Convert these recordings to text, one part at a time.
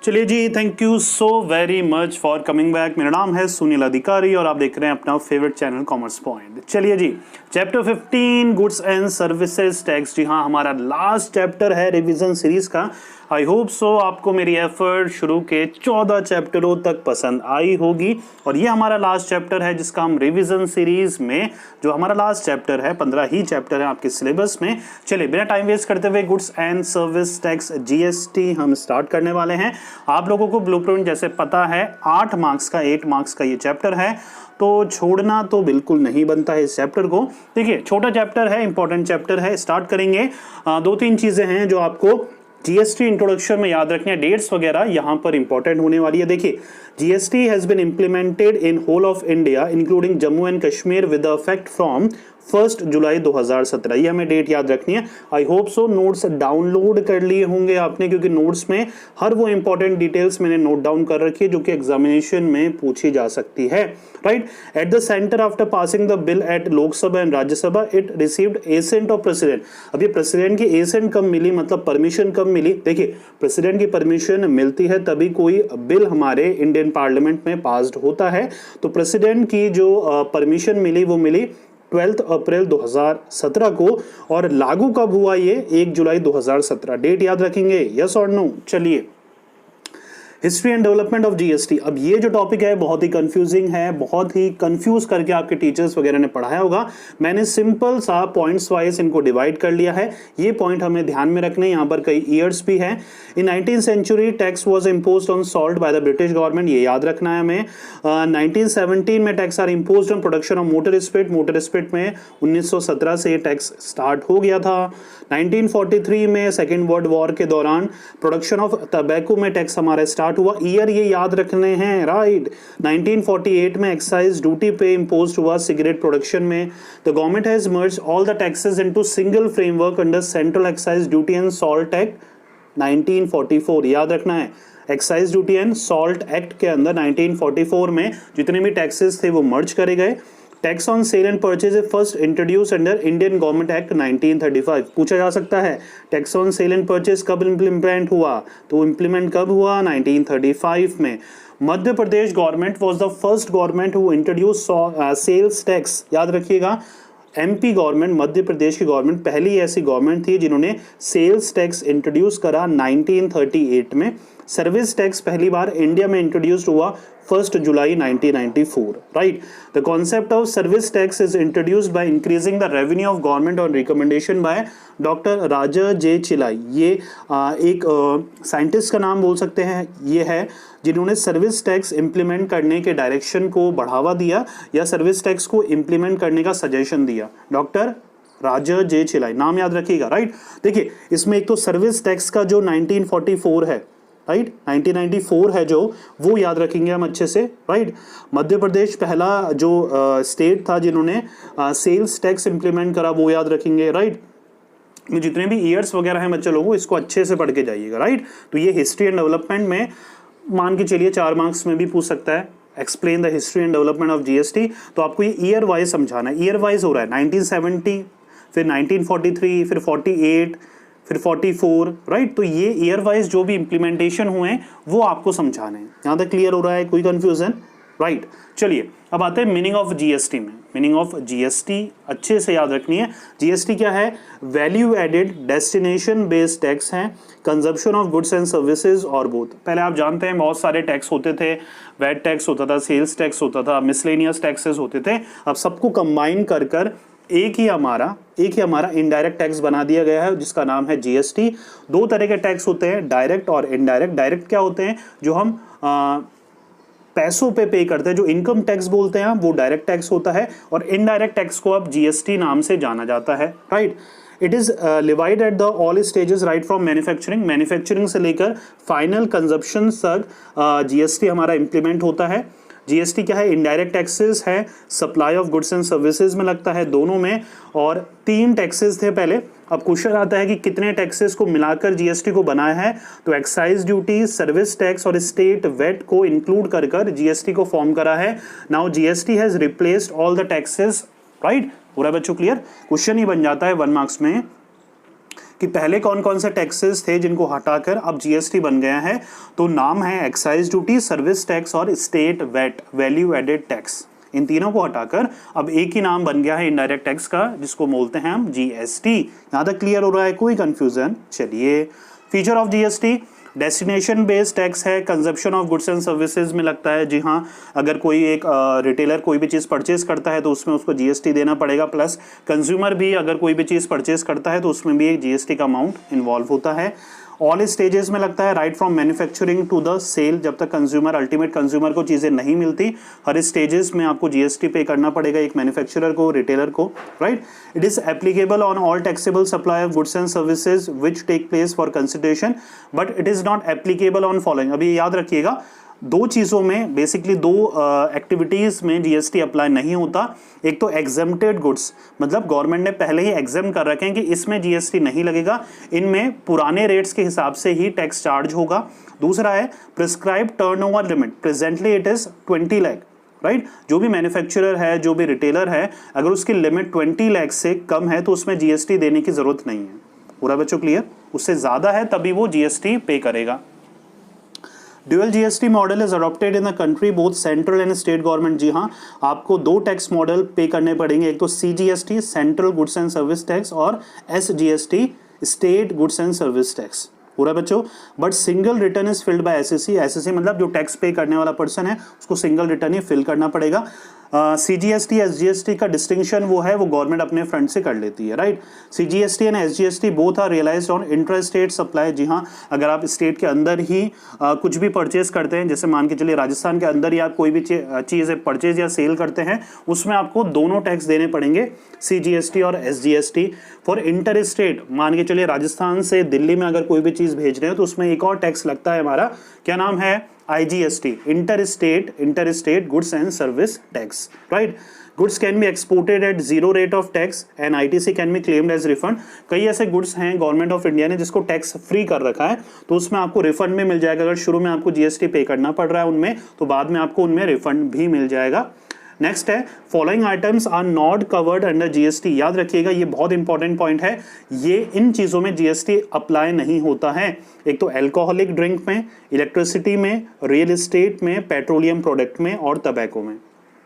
चलिए जी, thank you so very much for coming back. मेरा नाम है सुनील अधिकारी और आप देख रहे हैं अपना फेवरेट चैनल कॉमर्स पॉइंट। चलिए जी, chapter 15 goods and services tax. जी हाँ, हमारा लास्ट चैप्टर है रिवीजन सीरीज का। आई होप सो आपको मेरी एफर्ट शुरू के 14 चैप्टरों तक पसंद आई होगी और ये हमारा लास्ट चैप्टर है जिसका हम रिवीजन सीरीज में, जो हमारा लास्ट चैप्टर है, 15 ही चैप्टर है आपके सिलेबस में। चलिए बिना टाइम वेस्ट करते हुए goods and service tax GST हम स्टार्ट करने वाले हैं। आप लोगों को ब्लूप्रिंट जैसे पता है 8 मार्क्स का ये चैप्टर है, तो छोड़ना तो बिल्कुल नहीं बनता है इस चैप्टर को। देखिए छोटा चैप्टर है, इंपॉर्टेंट चैप्टर है। स्टार्ट करेंगे। 2-3 चीजें हैं जो आपको जीएसटी इंट्रोडक्शन में याद रखनी है, डेट्स वगैरह यहाँ पर इंपॉर्टेंट होने वाली है। देखिए GST has been implemented in whole of India including Jammu and Kashmir with effect from 1 July 2017। ये हमें डेट याद रखनी है। I hope so notes download कर लिए होंगे आपने, क्योंकि नोट्स में हर वो इंपॉर्टेंट डिटेल्स मैंने नोट डाउन कर रखी है जो कि एग्जामिनेशन में पूछी जा सकती है। Right, at the centre after passing the bill eight Lok Sabha and Rajya Sabha it received ascent of president. अब ये प्रेसिडेंट की एसेंट कब मिली, मतलब परमिशन कब मिली? देखिए प्रेसिडेंट की परमिशन मिलती है तभी कोई बिल हमारे इंडियन पार्लियामेंट में पास्ड होता है। तो प्रेसिडेंट की जो परमिशन मिली वो मिली 12 अप्रैल 2017 को, और लागू कब हुआ ये? 1 जुलाई 2017। डेट याद रखेंगे, यस और नो? चलिए, history and development of GST. अब ये जो टॉपिक है बहुत ही कंफ्यूजिंग है, बहुत ही कंफ्यूज करके आपके टीचर्स वगैरह ने पढ़ाया होगा। मैंने सिंपल सा पॉइंट्स वाइज इनको डिवाइड कर लिया है। ये पॉइंट हमें ध्यान में रखने, यहाँ पर कई ईयर्स भी हैं। In 19th century tax was imposed on salt by the British government, ये याद रखना है हमें। 1917 में tax are imposed on production of motor spirit. Motor spirit में 1917 से टैक्स स्टार्ट हो गया था। 1943 में सेकेंड वर्ल्ड वॉर के दौरान प्रोडक्शन ऑफ टबैको में टैक्स हमारा स्टार्ट हुआ। ईयर ये याद रखने हैं, राइट। 1948 में एक्साइज ड्यूटी पे इम्पोज्ड हुआ सिगरेट प्रोडक्शन में। The government has merged all the taxes into single framework under central excise duty and salt act 1944, याद रखना है। Excise duty and salt act के अंदर 1944 में जितने भी टैक्सेस थे वो मर्ज करे गए। Tax on sale and purchase first introduce under Indian government act 1935। पूछा जा सकता है tax on sale and purchase कब इम्प्लीमेंट हुआ? तो इम्प्लीमेंट कब हुआ? 1935 में। Madhya Pradesh government was the first government who introduce sales tax, याद रखिएगा। एमपी गवर्नमेंट, मध्य प्रदेश की गवर्नमेंट पहली ऐसी गवर्नमेंट थी जिन्होंने सेल्स टैक्स इंट्रोड्यूस करा 1938 में। सर्विस टैक्स पहली बार इंडिया में इंट्रोड्यूस्ड हुआ 1 जुलाई 1994, right. The concept of service tax is introduced by increasing the revenue of government on recommendation by doctor Raja J Chelliah. ये एक साइंटिस्ट का नाम बोल सकते हैं, ये है जिन्होंने सर्विस टैक्स इंप्लीमेंट करने के डायरेक्शन को बढ़ावा दिया या सर्विस टैक्स को इंप्लीमेंट करने का सजेशन दिया। डॉक्टर राजा जे चिलाई, नाम याद रखिएगा, राइट। देखिए इसमें एक तो सर्विस टैक्स का जो 1944 है, राइट, 1994 है जो, वो याद रखेंगे हम अच्छे से, राइट। मध्य प्रदेश पहला जो स्टेट था जिन्होंने सेल्स टैक्स इंप्लीमेंट करा, वो याद रखेंगे, राइट। जितने भी ईयर्स वगैरह हैं बच्चे लोगों, इसको अच्छे से पढ़ के जाइएगा, राइट। तो ये हिस्ट्री एंड डेवलपमेंट में मान के चलिए 4 मार्क्स में भी पूछ सकता है, explain the history and development of GST. तो आपको ये ईयर वाइज समझाना है, ईयर वाइज हो रहा है 1970, फिर 1943, फिर 48, फिर 44, राइट। तो ये ईयर वाइज जो भी इंप्लीमेंटेशन हुए हैं वो आपको समझाने हैं। यहाँ तक क्लियर हो रहा है? कोई कंफ्यूजन? राइट। चलिए अब आते हैं मीनिंग ऑफ जीएसटी में। मीनिंग ऑफ जीएसटी अच्छे से याद रखनी है। जीएसटी क्या है? Value added destination based tax है, consumption of goods and services और बोथ। पहले आप जानते हैं बहुत सारे टैक्स होते थे, वैट टैक्स होता था, सेल्स टैक्स होता था, मिसलेनियस टैक्सेस होते थे। अब सबको कंबाइन कर कर एक ही हमारा इनडायरेक्ट टैक्स बना दिया गया है जिसका नाम है जीएसटी। 2 तरह के टैक्स होते हैं, डायरेक्ट और इनडायरेक्ट। डायरेक्ट क्या होते हैं? जो हम पैसों पे करते हैं, जो इनकम टैक्स बोलते हैं वो डायरेक्ट टैक्स होता है, और इनडायरेक्ट टैक्स को अब जीएसटी नाम से जाना जाता है, right. It is levied at the all stages, right from manufacturing से लेकर फाइनल कंजप्शन तक जीएसटी हमारा इंप्लीमेंट होता है। जीएसटी क्या है, इनडायरेक्ट टैक्सेस है, supply of goods and services में लगता है दोनों में, और 3 टैक्सेस थे पहले। अब क्वेश्चन आता है कि कितने टैक्सेस को मिलाकर जीएसटी को बनाया है, तो एक्साइज ड्यूटी, सर्विस टैक्स और स्टेट वेट को इंक्लूड कर कर जीएसटी को फॉर्म करा है। Now GST has replaced all the taxes, right. पूरा बच्चों क्लियर? क्वेश्चन ही बन जाता है 1 मार्क्स में कि पहले कौन कौन से टैक्सेस थे जिनको हटाकर अब जीएसटी बन गया है। तो नाम है एक्साइज ड्यूटी, सर्विस टैक्स और state VAT, value added tax. इन तीनों को हटाकर अब एक ही नाम बन गया है इनडायरेक्ट टैक्स का, जिसको बोलते हैं हम जीएसटी। यहां तक क्लियर हो रहा है? कोई कंफ्यूजन? चलिए, feature of GST, destination based tax है, consumption of goods and services में लगता है। जी हाँ, अगर कोई एक रिटेलर कोई भी चीज़ परचेज करता है तो उसमें उसको जीएसटी देना पड़ेगा, प्लस कंज्यूमर भी अगर कोई भी चीज़ परचेज करता है तो उसमें भी एक जीएसटी का अमाउंट इन्वॉल्व होता है। ऑल स्टेजेस में लगता है, right from manufacturing to the sale, जब तक कंज्यूमर अल्टीमेट कंज्यूमर को चीज़ें नहीं मिलती, हर स्टेजेस में आपको जीएसटी पे करना पड़ेगा, एक मैन्युफैक्चरर को, रिटेलर को, right. It is applicable on all taxable supply of goods and services which take place for consideration, but it is not applicable on following. अभी याद रखिएगा, 2 चीज़ों में बेसिकली 2 एक्टिविटीज़ में जीएसटी अप्लाई नहीं होता। एक तो एग्जेम्प्टेड गुड्स, मतलब गवर्नमेंट ने पहले ही एग्जेम्प्ट कर रखे हैं कि इसमें जीएसटी नहीं लगेगा, इनमें पुराने रेट्स के हिसाब से ही टैक्स चार्ज होगा। दूसरा है prescribe turnover limit, presently it is 20 lakh, right. जो भी मैन्युफैक्चरर है, जो भी रिटेलर है, अगर उसकी लिमिट 20 लाख से कम है तो उसमें जीएसटी देने की जरूरत नहीं है। पूरा बच्चों क्लियर? उससे ज़्यादा है तभी वो जीएसटी पे करेगा। Dual GST model is adopted in the country both central and state government. जी हाँ, आपको 2 टैक्स मॉडल पे करने पड़ेंगे, एक तो CGST central goods and service tax और SGST state goods and service tax. पूरा बच्चों, but single return is filed by SSC. SSC मतलब जो टैक्स पे करने वाला पर्सन है उसको सिंगल रिटर्न ही फिल करना पड़ेगा। सीजीएसटी एसजीएसटी का डिस्टिंक्शन वो है, वो गवर्नमेंट अपने फ्रंट से कर लेती है, right. CGST and SGST both are realised on inter state supply. जी हाँ, अगर आप स्टेट के अंदर ही कुछ भी परचेज करते हैं, जैसे मान के चलिए राजस्थान के अंदर ही आप कोई भी चीज़ परचेज या सेल करते हैं, उसमें आपको दोनों टैक्स देने पड़ेंगे, सीजीएसटी और एसजीएसटी। फॉर इंटर स्टेट, मान के चलिए राजस्थान से दिल्ली में अगर कोई भी चीज़ भेज रहे हो तो उसमें एक और टैक्स लगता है हमारा, क्या नाम है, IGST, inter state goods and service tax, right. Goods can be exported at 0 rate of tax and ITC can be claimed as refund. कई ऐसे गुड्स हैं गवर्नमेंट ऑफ इंडिया ने जिसको टैक्स फ्री कर रखा है, तो उसमें आपको रिफंड में मिल जाएगा। अगर शुरू में आपको जीएसटी पे करना पड़ रहा है उनमें, तो बाद में आपको उनमें रिफंड भी मिल जाएगा। नेक्स्ट है, following items are not covered under GST. याद रखिएगा, ये बहुत इंपॉर्टेंट पॉइंट है, ये इन चीज़ों में जीएसटी अप्लाई नहीं होता है। एक तो अल्कोहलिक ड्रिंक में, इलेक्ट्रिसिटी में, रियल एस्टेट में, पेट्रोलियम प्रोडक्ट में और टबैको में।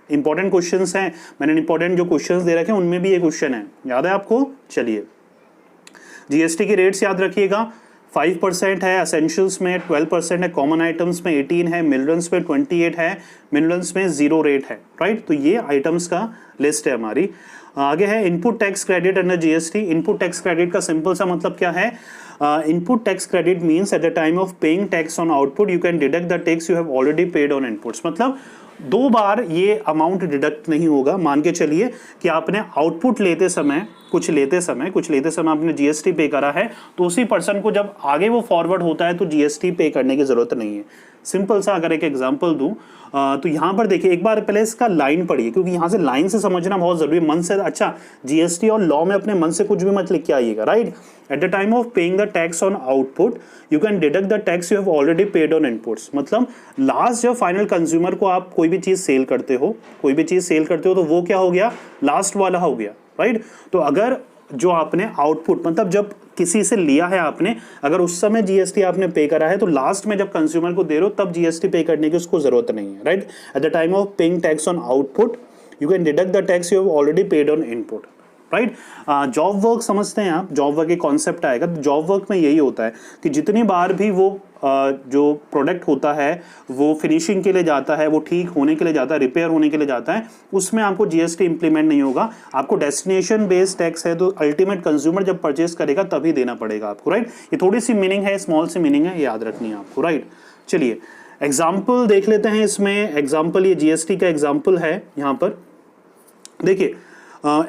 इंपॉर्टेंट क्वेश्चंस हैं, मैंने इंपॉर्टेंट जो क्वेश्चंस दे रखे हैं उनमें भी ये क्वेश्चन है, याद है आपको? चलिए, जीएसटी के रेट्स याद रखिएगा, 5% है एसेंशियल्स में, 12% है कॉमन आइटम्स में, 18 है मिनरल्स में, 28 है मिनरल्स में, 0 रेट है, राइट। तो ये आइटम्स का लिस्ट है हमारी। आगे है input tax credit under GST. Input tax credit का सिंपल सा मतलब क्या है? Input tax credit means at the time of paying tax on output you can deduct the tax you have already paid on inputs. मतलब 2 बार ये amount deduct नहीं होगा। मान के चलिए कि आपने आउटपुट लेते समय कुछ लेते समय आपने जीएसटी पे करा है, तो उसी पर्सन को जब आगे वो फॉरवर्ड होता है तो जीएसटी पे करने की जरूरत नहीं है। सिंपल सा अगर एक एग्जांपल दूं तो यहाँ पर देखिए, एक बार पहले इसका लाइन पढ़िए, क्योंकि यहाँ से लाइन से समझना बहुत जरूरी है। मन से अच्छा, जीएसटी और लॉ में अपने मन से कुछ भी मत लिख के आइएगा, right. At the time of paying the tax on output you can deduct the tax you have already paid on inputs. मतलब लास्ट जब फाइनल कंज्यूमर को आप कोई भी चीज़ सेल करते हो तो वो क्या हो गया? लास्ट वाला हो गया, राइट। तो अगर जो आपने आउटपुट, मतलब जब किसी से लिया है आपने, अगर उस समय जीएसटी आपने पे करा है, तो लास्ट में जब कंज्यूमर को दे रहे हो तब जीएसटी पे करने की उसको जरूरत नहीं है, right. At the time of paying tax on output you can deduct the tax you have already paid on input, right. Job work समझते हैं आप, जॉब वर्क एक कॉन्सेप्ट आएगा। तो जॉब वर्क में यही होता है कि जितनी बार भी वो जो प्रोडक्ट होता है वो फिनिशिंग के लिए जाता है, वो ठीक होने के लिए जाता है, रिपेयर होने के लिए जाता है, उसमें आपको जीएसटी इंप्लीमेंट नहीं होगा। आपको डेस्टिनेशन बेस्ड टैक्स है, तो अल्टीमेट कंज्यूमर जब परचेस करेगा तभी देना पड़ेगा आपको, राइट। ये थोड़ी सी मीनिंग है, स्मॉल सी मीनिंग है, याद रखनी है आपको, राइट। चलिए एग्जाम्पल देख लेते हैं इसमें। एग्जाम्पल, ये जीएसटी का एग्जाम्पल है यहाँ पर, देखिए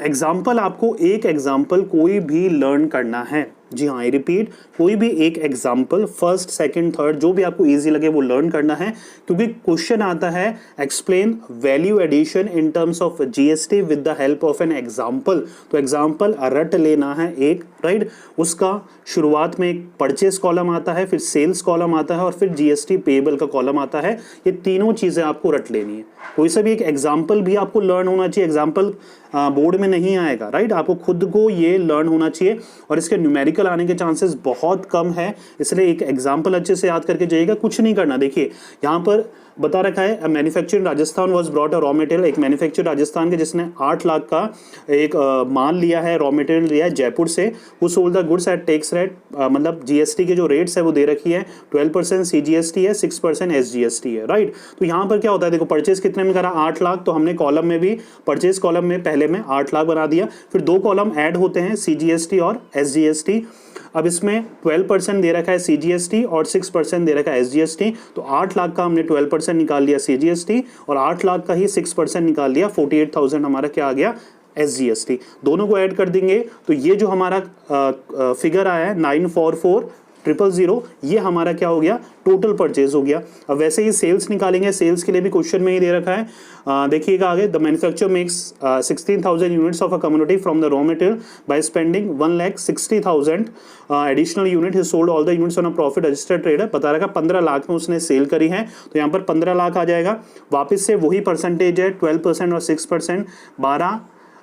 एग्जाम्पल आपको एक एग्जाम्पल कोई भी लर्न करना है, जी हाँ, आई रिपीट, कोई भी एक एग्जाम्पल फर्स्ट सेकंड थर्ड जो भी आपको इजी लगे वो लर्न करना है, क्योंकि क्वेश्चन आता है explain value addition in terms of GST with the help of an example. तो एग्जाम्पल रट लेना है एक, राइट। उसका शुरुआत में एक परचेस कॉलम आता है, फिर सेल्स कॉलम आता है और फिर जीएसटी पेएबल का कॉलम आता है। ये तीनों चीजें आपको रट लेनी है। कोई सा भी एक एग्जाम्पल भी आपको लर्न होना चाहिए, एग्जाम्पल बोर्ड में नहीं आएगा, राइट। आपको खुद को ये लर्न होना चाहिए और इसके न्यूमेरिकल आने के चांसेस बहुत कम है, इसलिए एक एग्जाम्पल अच्छे से याद करके जाइएगा। कुछ नहीं करना, देखिए यहाँ पर बता रखा है manufacturing Rajasthan was brought a raw material. एक मैन्युफैक्चर राजस्थान के जिसने 8 लाख का एक माल लिया है, रॉ मटेरियल लिया है जयपुर से। वो sold the goods at tax rate, मतलब जीएसटी के जो रेट्स है वो दे रखी है 12% सीजीएसटी है, 6% एसजीएसटी है, राइट। तो यहाँ पर क्या होता है, देखो परचेज कितने में करा 8 लाख, तो हमने कॉलम में भी परचेज कॉलम में पहले में 8 लाख बना दिया, फिर 2 कॉलम ऐड होते हैं सीजीएसटी और एसजीएसटी। अब इसमें 12% दे रखा है सीजीएसटी और 6% दे रखा है एसजीएसटी। तो 8 लाख का हमने 12% निकाल लिया सीजीएसटी और 8 लाख का ही 6% निकाल लिया, 48,000 हमारा क्या आ गया, एसजीएसटी। दोनों को ऐड कर देंगे तो ये जो हमारा फिगर आया है 944,000, ये हमारा क्या हो गया, टोटल परचेज हो गया। अब वैसे ही सेल्स निकालेंगे, सेल्स के लिए भी क्वेश्चन में ही दे रखा है, देखिएगा आगे, the manufacture makes 16,000 units of a community from the raw material by spending 1,60,000 additional unit, he sold all the units on a profit registered trader. बता रखा 15 लाख में उसने सेल करी है, तो यहाँ पर 15 लाख आ जाएगा। वापस से वही परसेंटेज है 12% और 6%, 12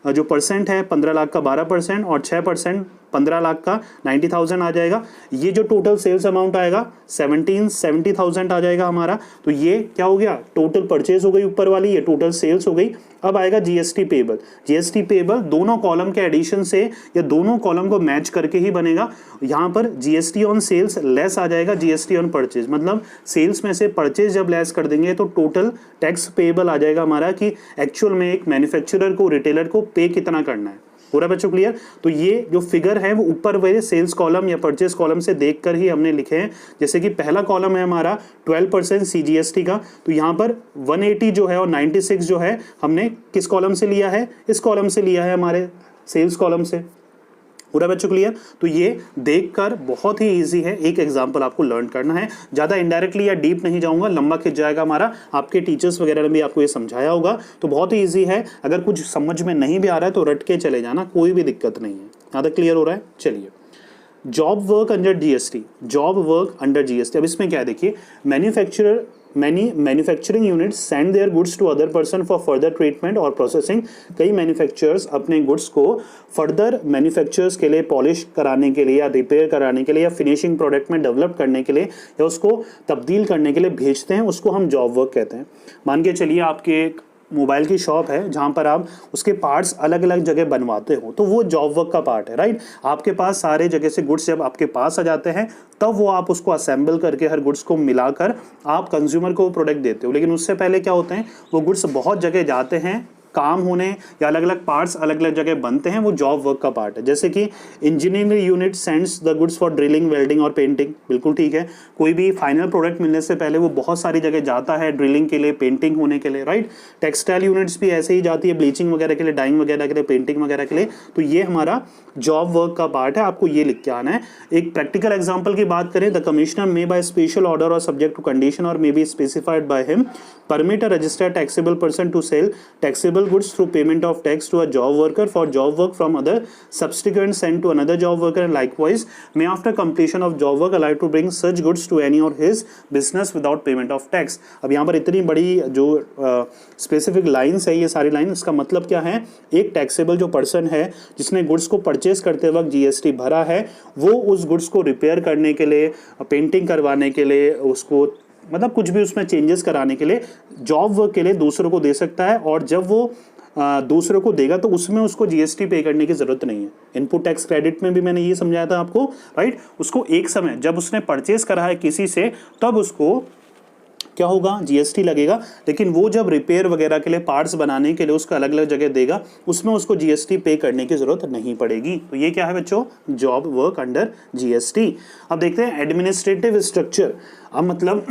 जो परसेंट है 15 लाख का 12% और 6% 15 लाख का 90,000 आ जाएगा। ये जो टोटल सेल्स अमाउंट आएगा 70,000 आ जाएगा हमारा। तो ये क्या हो गया, टोटल परचेज हो गई ऊपर वाली, ये टोटल सेल्स हो गई। अब आएगा जीएसटी पेएबल। जीएसटी पेएबल दोनों कॉलम के एडिशन से या दोनों कॉलम को मैच करके ही बनेगा। यहाँ पर जीएसटी ऑन सेल्स लेस आ जाएगा जीएसटी ऑन परचेज, मतलब सेल्स में से परचेज जब लेस कर देंगे तो टोटल टैक्स पेएबल आ जाएगा हमारा कि एक्चुअल में एक मैन्युफैक्चरर को, रिटेलर को पे कितना करना है। पूरा बच्चों क्लियर। तो ये जो फिगर है वो ऊपर वाले सेल्स कॉलम या परचेस कॉलम से देखकर ही हमने लिखे हैं। जैसे कि पहला कॉलम है हमारा 12% सीजीएसटी का, तो यहाँ पर 180 जो है और 96 जो है हमने किस कॉलम से लिया है, इस कॉलम से लिया है, हमारे सेल्स कॉलम से। पूरा बच्चों क्लियर। तो ये देखकर बहुत ही इजी है, एक एग्जांपल आपको लर्न करना है। ज़्यादा इनडायरेक्टली या डीप नहीं जाऊंगा, लंबा खिंच जाएगा हमारा। आपके टीचर्स वगैरह ने भी आपको ये समझाया होगा, तो बहुत ही ईजी है। अगर कुछ समझ में नहीं भी आ रहा है तो रट के चले जाना, कोई भी दिक्कत नहीं है। यहाँ तक क्लियर हो रहा है। चलिए, job work under GST, job work under GST. अब इसमें क्या है, देखिए, many manufacturing units send their goods to other person for further treatment और processing। कई मैन्युफैक्चरर्स अपने गुड्स को फर्दर मैन्युफैक्चरर्स के लिए पॉलिश कराने के लिए या रिपेयर कराने के लिए या फिनिशिंग प्रोडक्ट में डेवलप करने के लिए या उसको तब्दील करने के लिए भेजते हैं, उसको हम जॉब वर्क कहते हैं। मान के चलिए आपके एक मोबाइल की शॉप है जहाँ पर आप उसके पार्ट्स अलग अलग जगह बनवाते हो, तो वो जॉब वर्क का पार्ट है, राइट। आपके पास सारे जगह से गुड्स जब आपके पास आ जाते हैं तब वो आप उसको असेंबल करके हर गुड्स को मिलाकर आप कंज्यूमर को प्रोडक्ट देते हो। लेकिन उससे पहले क्या होते हैं, वो गुड्स बहुत जगह जाते हैं काम होने या अलग अलग पार्ट्स अलग अलग जगह बनते हैं, वो जॉब वर्क का पार्ट है। जैसे कि engineering unit sends the goods for drilling, welding और पेंटिंग, बिल्कुल ठीक है। कोई भी फाइनल प्रोडक्ट मिलने से पहले वो बहुत सारी जगह जाता है, ड्रिलिंग के लिए, पेंटिंग होने के लिए, राइट। टेक्सटाइल यूनिट्स भी ऐसे ही जाती है, ब्लीचिंग वगैरह के लिए, डाइंग वगैरह के लिए, पेंटिंग वगैरह के लिए। तो ये हमारा जॉब वर्क का पार्ट है, आपको ये लिख के आना है। एक प्रैक्टिकल एग्जाम्पल की बात करें, the commissioner may by special order और सब्जेक्ट टू कंडीशन और may be specified by him permit a registered taxable person to sell taxable goods through payment of tax to a job worker for job work from other subsequent sent to another job worker, and likewise may after completion of job work allowed to bring such goods to any or his business without payment of tax। अब यहाँ पर इतनी बड़ी जो specific lines है, ये सारी line, इसका मतलब क्या है, एक टैक्सेबल जो पर्सन है जिसने गुड्स को परचेज करते वक्त जीएसटी भरा है, वो उस गुड्स को रिपेयर करने के लिए, पेंटिंग करवाने के लिए, उसको मतलब कुछ भी उसमें चेंजेस कराने के लिए जॉब वर्क के लिए दूसरों को दे सकता है। और जब वो दूसरों को देगा तो उसमें उसको जीएसटी पे करने की जरूरत नहीं है। इनपुट टैक्स क्रेडिट में भी मैंने ये समझाया था आपको, राइट। उसको एक समय जब उसने परचेज करा है किसी से तब उसको क्या होगा, जीएसटी लगेगा। लेकिन वो जब रिपेयर वगैरह के लिए, पार्ट्स बनाने के लिए उसको अलग अलग जगह देगा, उसमें उसको जीएसटी पे करने की जरूरत नहीं पड़ेगी। तो ये क्या है बच्चों, जॉब वर्क अंडर जीएसटी। अब देखते हैं एडमिनिस्ट्रेटिव स्ट्रक्चर। अब मतलब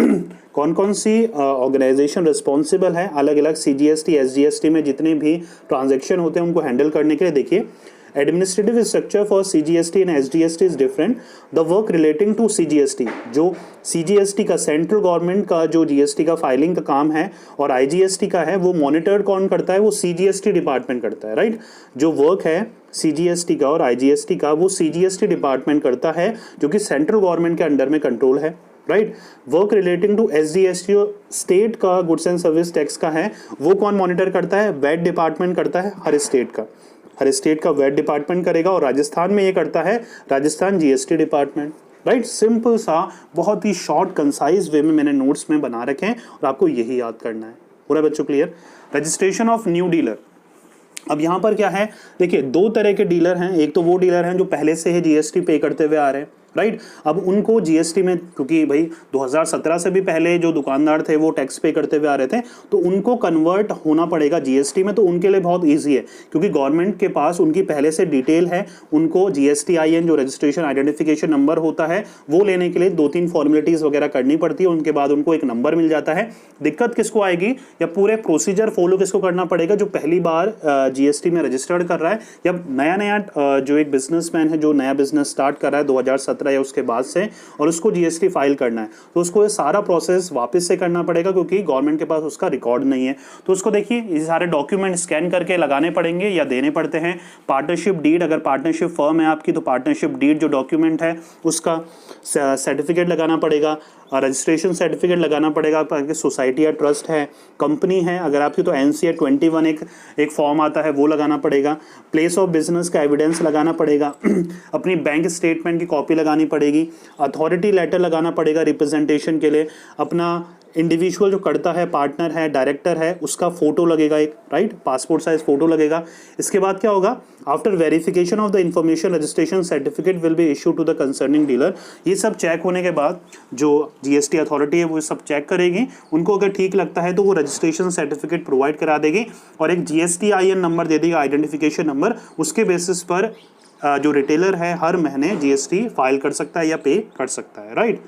कौन कौन सी ऑर्गेनाइजेशन रिस्पॉन्सिबल है अलग अलग सीजीएसटी एसजीएसटी में जितने भी ट्रांजैक्शन होते हैं उनको हैंडल करने के लिए। देखिए, administrative structure for CGST and SGST is different. The work relating to CGST, जो CGST का सेंट्रल गवर्नमेंट का जो GST का फाइलिंग का काम है और IGST का है, वो मॉनिटर्ड कौन करता है? वो CGST डिपार्टमेंट करता है, राइट। जो वर्क है CGST का और IGST का वो CGST डिपार्टमेंट करता है, जो कि सेंट्रल गवर्नमेंट के अंडर में कंट्रोल है, right. Work relating to SGST state का गुड्स एंड सर्विस टैक्स का है, वो कौन मॉनिटर करता है? वैट डिपार्टमेंट करता है हर स्टेट का, हर स्टेट का वैट डिपार्टमेंट करेगा। और राजस्थान में ये करता है Rajasthan GST department, right. Simple सा, बहुत ही शॉर्ट कंसाइज वे में मैंने नोट्स में बना रखे हैं और आपको यही याद करना है। पूरा बच्चों clear? Registration of new dealer. अब यहाँ पर क्या है, देखिए दो तरह के डीलर हैं। एक तो वो डीलर हैं जो पहले से ही GST पे करते हुए आ रहे हैं, राइट। अब उनको GST में, क्योंकि भाई 2017 से भी पहले जो दुकानदार थे वो टैक्स पे करते हुए आ रहे थे, तो उनको कन्वर्ट होना पड़ेगा GST में। तो उनके लिए बहुत ईजी है, क्योंकि गवर्नमेंट के पास उनकी पहले से डिटेल है। उनको GSTIN जो रजिस्ट्रेशन आइडेंटिफिकेशन नंबर होता है वो लेने के लिए 2-3 फॉर्मेलिटीज वगैरह करनी पड़ती है। उनके बाद उनको एक नंबर मिल जाता है। दिक्कत किसको आएगी, या पूरे प्रोसीजर फॉलो किसको करना पड़ेगा? जो पहली बार GST में रजिस्टर्ड कर रहा है, या नया जो एक बिजनेसमैन है जो नया बिजनेस स्टार्ट कर रहा है 2017 या उसके बाद से, और उसको GST फाइल करना है, तो उसको ये सारा प्रोसेस वापस से करना पड़ेगा, क्योंकि गवर्नमेंट के पास उसका रिकॉर्ड नहीं है। तो उसको देखिए ये सारे डॉक्यूमेंट स्कैन करके लगाने पड़ेंगे या देने पड़ते हैं। पार्टनरशिप डीड, अगर पार्टनरशिप फर्म है आपकी, तो पार्टनरशिप डीड जो डॉक्यूमेंट है उसका सर्टिफिकेट लगाना पड़ेगा, रजिस्ट्रेशन सर्टिफिकेट लगाना पड़ेगा। आपकी सोसाइटी या ट्रस्ट है, कंपनी है अगर आपकी, तो NCA 21 एक फॉर्म आता है वो लगाना पड़ेगा। प्लेस ऑफ बिजनेस का एविडेंस लगाना पड़ेगा अपनी बैंक स्टेटमेंट की कॉपी लगानी पड़ेगी। अथॉरिटी लेटर लगाना पड़ेगा रिप्रेजेंटेशन के लिए। अपना इंडिविजुअल जो करता है, पार्टनर है, डायरेक्टर है, उसका फोटो लगेगा एक, राइट, पासपोर्ट साइज फोटो लगेगा। इसके बाद क्या होगा, after verification of the information registration certificate will be issue to the concerning dealer. ये सब चेक होने के बाद जो GST अथॉरिटी है वो सब चेक करेगी। उनको अगर ठीक लगता है तो वो रजिस्ट्रेशन सर्टिफिकेट प्रोवाइड करा देगी और एक GSTIN नंबर दे देगी, आइडेंटिफिकेशन नंबर। उसके बेसिस पर जो रिटेलर है हर महीने GST फाइल कर सकता है या पे कर सकता है, राइट।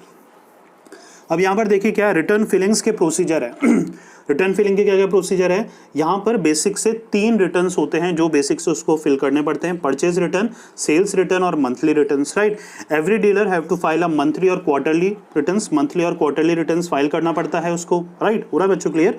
अब यहाँ पर देखिए क्या रिटर्न फिलिंग्स के प्रोसीजर है रिटर्न फिलिंग के क्या क्या प्रोसीजर है। यहाँ पर बेसिक से 3 रिटर्न्स होते हैं जो बेसिक से उसको फिल करने पड़ते हैं। परचेज रिटर्न, सेल्स रिटर्न और monthly returns, right. Every dealer have to file a monthly और क्वार्टरली रिटर्न्स। मंथली और क्वार्टरली रिटर्न्स फाइल करना पड़ता है उसको, राइट। पूरा बच्चों क्लियर?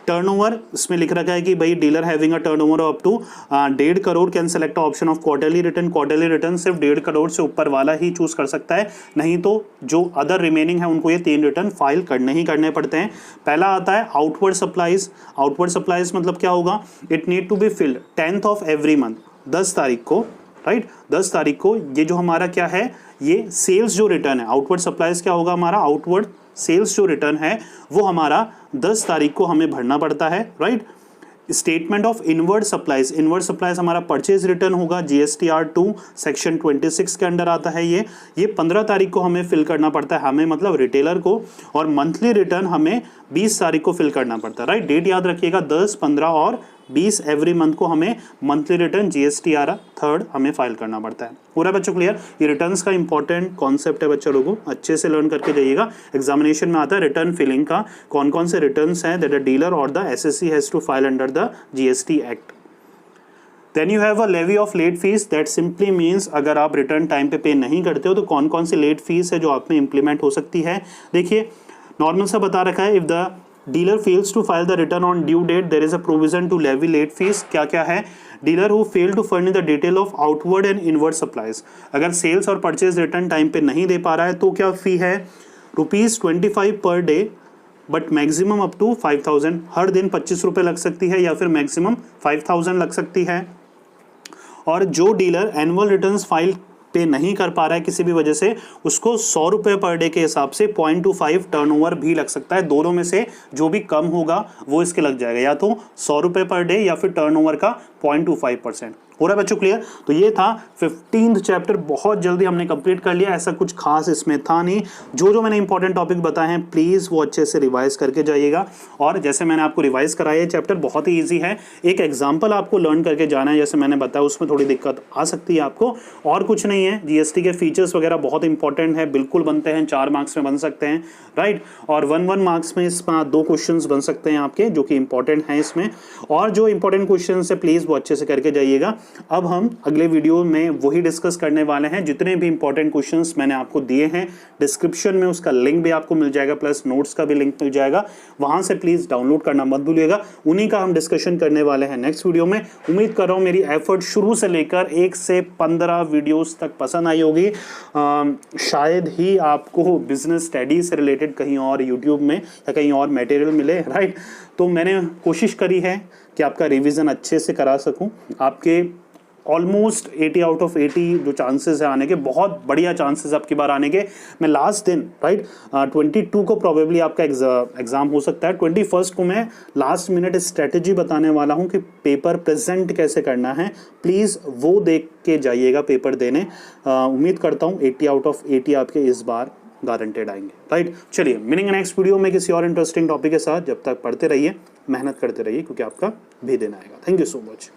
टर्नओवर इसमें लिख रखा है कि भाई dealer having a turnover up to 1.5 crore can select option of quarterly return. Quarterly return सिर्फ 1.5 करोड़ से ऊपर वाला ही चूज कर सकता है, नहीं तो जो अदर रिमेनिंग है उनको ये 3 रिटर्न फाइल करने ही करने पड़ते हैं। पहला आता है आउटवर्ड सप्लाईज। आउटवर्ड सप्लाईज मतलब क्या होगा, it need to be filled 10th of every month, 10 तारीख को, राइट, 10 तारीख को। ये जो हमारा क्या है, ये सेल्स जो रिटर्न है, आउटवर्ड सप्लाईज क्या होगा हमारा, आउटवर्ड सेल्स जो रिटर्न है वो हमारा 10 तारीख को हमें भरना पड़ता है, right. Statement of inward supplies, inward supplies हमारा परचेज रिटर्न होगा, GSTR 2 सेक्शन 26 के अंडर आता है। ये 15 तारीख को हमें फिल करना पड़ता है, हमें मतलब रिटेलर को। और मंथली रिटर्न हमें 20 तारीख को फिल करना पड़ता है, राइट। डेट याद रखिएगा, 10, 15 और 20 एवरी मंथ को हमें मंथली रिटर्न GSTR 3rd हमें फाइल करना पड़ता है। पूरा बच्चों क्लियर? ये रिटर्न्स का इंपॉर्टेंट कॉन्सेप्ट है बच्चों, लोगों अच्छे से लर्न करके जाइएगा। एग्जामिनेशन में आता है रिटर्न फिलिंग का, कौन कौन से रिटर्न्स हैं दैट द डीलर और the SSC has to file under the GST act. Then you have a levy of late fees, that simply means अगर आप रिटर्न टाइम पे नहीं करते हो तो कौन कौन सी लेट फीस है जो आप में इंप्लीमेंट हो सकती है। देखिए नॉर्मल सा बता रखा है, if the dealer fails to file the return on due date there is a provision to levy late fees. क्या क्या है, dealer who fail to furnish the detail of outward and inward supplies. अगर sales और purchase return time पे नहीं दे पा रहा है तो क्या फी है, ₹25 per day, but maximum up to 5000। हर दिन 25 रुपये लग सकती है या फिर मैक्सिमम 5000 लग सकती है। और जो डीलर एनुअल रिटर्न्स फाइल पे नहीं कर पा रहा है किसी भी वजह से, उसको 100 रुपये पर डे के हिसाब से 0.25 टर्नओवर भी लग सकता है। दोनों में से जो भी कम होगा वो इसके लग जाएगा, या तो 100 रुपये पर डे या फिर टर्नओवर का 0.25%। हो रहा है बच्चों क्लियर? तो ये था 15th चैप्टर, बहुत जल्दी हमने कंप्लीट कर लिया, ऐसा कुछ खास इसमें था नहीं। जो मैंने इंपॉर्टेंट टॉपिक बताए हैं प्लीज़ वो अच्छे से रिवाइज करके जाइएगा। और जैसे मैंने आपको रिवाइज कराया, ये चैप्टर बहुत ही ईजी है, एक एग्जाम्पल आपको लर्न करके जाना है, जैसे मैंने बताया उसमें थोड़ी दिक्कत आ सकती है आपको, और कुछ नहीं नहीं है। जीएसटी के फीचर्स वगैरह बहुत इंपॉर्टेंट है, बिल्कुल बनते हैं, 4 मार्क्स में बन सकते हैं, राइट। और 1 मार्क्स में इसमें 2 क्वेश्चंस बन सकते हैं आपके, जो कि इंपॉर्टेंट हैं इसमें। और जो इंपॉर्टेंट क्वेश्चन है प्लीज वो अच्छे से करके जाइएगा। अब हम अगले वीडियो में वही डिस्कस करने वाले हैं। जितने भी इंपॉर्टेंट क्वेश्चंस मैंने आपको दिए हैं, डिस्क्रिप्शन में उसका लिंक भी आपको मिल जाएगा, प्लस नोट्स का भी लिंक मिल जाएगा, वहां से प्लीज डाउनलोड करना मत भूलिएगा। उन्हीं का हम डिस्कशन करने वाले हैं नेक्स्ट वीडियो में। उम्मीद कर रहा हूं मेरी एफर्ट शुरू से लेकर 1 से 15 वीडियोस तक पसंद आई होगी। शायद ही आपको बिजनेस स्टडी से रिलेटेड कहीं और यूट्यूब में या कहीं और मटेरियल मिले, राइट। तो मैंने कोशिश करी है कि आपका रिवीजन अच्छे से करा सकूं। आपके ऑलमोस्ट 80 आउट ऑफ 80 जो चांसेस है आने के, बहुत बढ़िया चांसेस आपकी बार आने के। मैं लास्ट दिन, राइट, 22 को प्रोबेबली आपका एग्जाम हो सकता है। 21 को मैं लास्ट मिनट स्ट्रेटेजी बताने वाला हूं कि पेपर प्रेजेंट कैसे करना है। प्लीज़ वो देख के जाइएगा पेपर देने। उम्मीद करता हूँ 80 आउट ऑफ 80 आपके इस बार गारंटेड आएंगे, राइट। चलिए मिलेंगे नेक्स्ट वीडियो में किसी और इंटरेस्टिंग टॉपिक के साथ। जब तक पढ़ते रहिए, मेहनत करते रहिए, क्योंकि आपका भी दिन आएगा। Thank you so much.